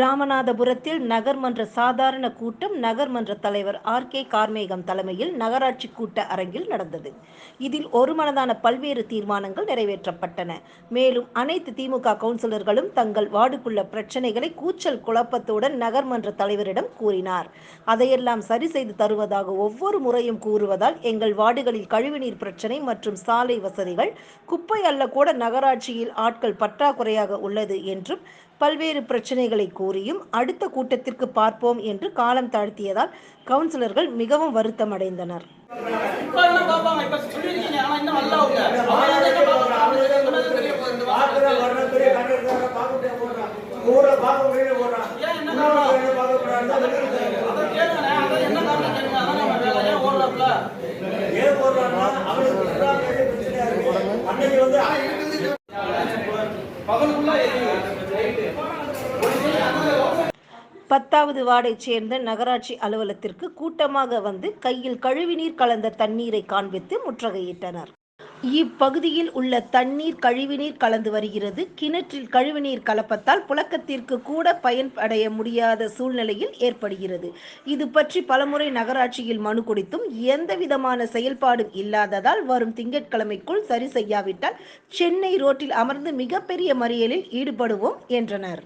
ராமநாதபுரத்தில் நகர்மன்ற சாதாரண கூட்டம் நகர்மன்ற தலைவர் கே கார்மேகம் தலைமையில் நகராட்சி கூட்ட அரங்கில் நடந்தது. இதில் ஒருமனதான பல்வேறு தீர்மானங்கள் நிறைவேற்றப்பட்டன. மேலும் அனைத்து திமுக கவுன்சிலர்களும் தங்கள் வார்டுக்குள்ள பிரச்சனைகளை கூச்சல் குழப்பத்துடன் நகர்மன்ற தலைவரிடம் கூறினார். அதையெல்லாம் சரி செய்து தருவதாக ஒவ்வொரு முறையும் கூறுவதால் எங்கள் வார்டுகளில் கழிவுநீர் பிரச்சனை மற்றும் சாலை வசதிகள், குப்பை அள்ள கூட நகராட்சியில் ஆட்கள் பற்றாக்குறையாக உள்ளது என்றும் பல்வேறு பிரச்சனைகளை கூறியும் அடுத்த கூட்டத்திற்கு பார்ப்போம் என்று காலம் தாழ்த்தியதால் கவுன்சிலர்கள் மிகவும் வருத்தமடைந்தனர். பத்தாவது வார்டைச் சேர்ந்த நகராட்சி அலுவலகத்திற்கு கூட்டமாக வந்து கையில் கழிவுநீர் கலந்த தண்ணீரை காண்பித்து முற்றுகையிட்டனர். இப்பகுதியில் உள்ள தண்ணீர் கழிவுநீர் கலந்து வருகிறது. கிணற்றில் கழிவுநீர் கலப்பத்தால் புழக்கத்திற்கு கூட பயன்படைய முடியாத சூழ்நிலையில் ஏற்படுகிறது. இது பற்றி பலமுறை நகராட்சியில் மனு கொடுத்தும் எந்தவிதமான செயல்பாடும் இல்லாததால் வரும் திங்கட்கிழமைக்குள் சரி செய்யாவிட்டால் சென்னை ரோட்டில் அமர்ந்து மிகப்பெரிய மறியலில் ஈடுபடுவோம் என்றனர்.